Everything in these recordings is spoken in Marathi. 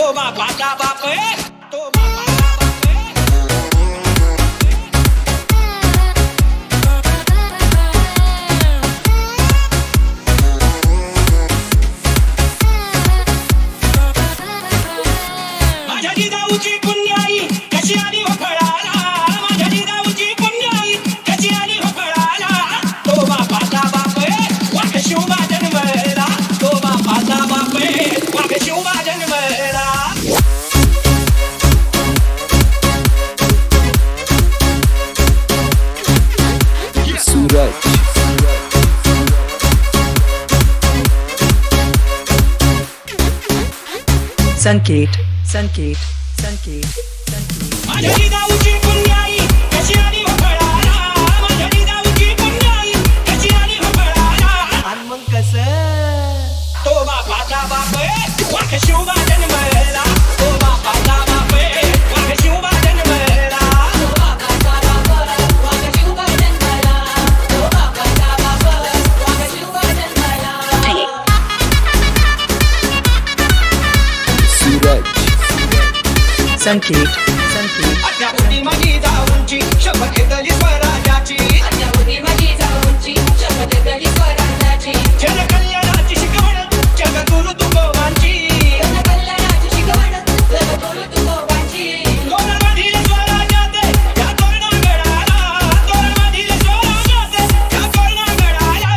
तो बापाचा बाप आहे, तो बापाचा बाप आहे. माझ्या जिजाऊची पुण्याई कशी आली हो फळाला, माझ्या जिजाऊची पुण्याई कशी आली हो फळाला. तो बापाचा बाप आहे, वाघ शिवबा जन्मला. तो बापाचा बाप आहे, वाघ शिवबा जन्मला. सूरज संकेत संकेत संकेत संकेत माझ्या जिजाऊची पुण्याई कशी आली हो फळाला, माझ्या जिजाऊची पुण्याई कशी आली हो फळाला. आणि मग कसं तो बापाचा बाप आहे, वाघ शिवबा जन्मला. तो बापाचा बाप आहे, वाघ शिवबा जन्मला. तो बापाचा बाप, वाघ शिवबा जन्मला. तो बापाचा बाप, वाघ शिवबा जन्मला. सूरज संकेत संकेत अद्यापुरी माझी जाऊंची शपथ घेतली स्वराज्याची. अद्यापुरी माझी जाऊंची शपथ घेतली स्वराज्याची. जनकल्याणाची शिकवण जगद्गुरु तुकोबांची. जनकल्याणाची शिकवण जगद्गुरु तुकोबांची. तोरणमधील स्वराज्यात या तोरणागडाला, तोरणमधील स्वराज्यात या तोरणागडाला.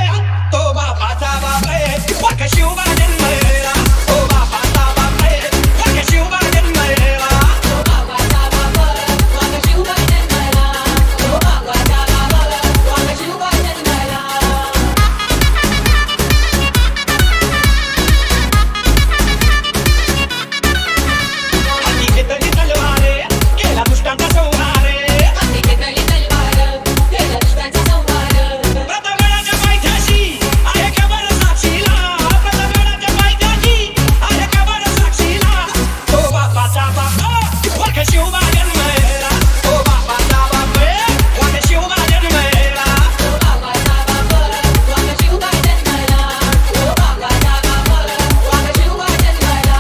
तो बापाचा बाप आहे, वाघ शिवबा जन्मला. तो बापाचा बाप आहे, वाघ शिवबा जन्मला. तो बापाचा बाप, वाघ शिवबा जन्मला. तो बापाचा बाप, वाघ शिवबा जन्मला. हाती घेतली तलवार, केला दुष्टांचा संहार. हाती घेतली तलवार, केला दुष्टांचा संहार. प्रतापगडाच्या पायथ्याशी आहे खबर साक्षीला. प्रतापगडाच्या पायथ्याशी आहे खबर साक्षीला. तो बापाचा बाप, वाघ शिवबा जन्मला. तो बापाचा बाप, वाघ शिवबा जन्मला. तो बापाचा बाप, वाघ शिवबा जन्मला. तो बापाचा बाप, वाघ शिवबा जन्मला.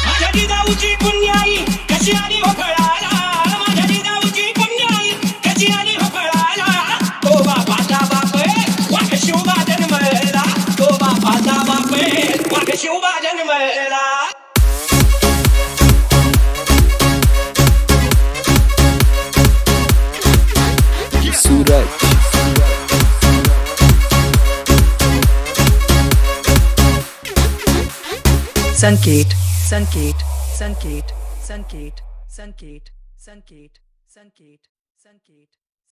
माझ्या जिजाऊची पुण्याई कशी आली हो फळाला, माझ्या जिजाऊची पुण्याई कशी आली हो फळाला. तो बापाचा बाप आहे, वाघ शिवबा जन्मला. तो बापाचा बाप आहे, वाघ शिवबा जन्मला. सूरज संकेत संकेत संकेत संकेत संकेत संकेत संकेत संकेत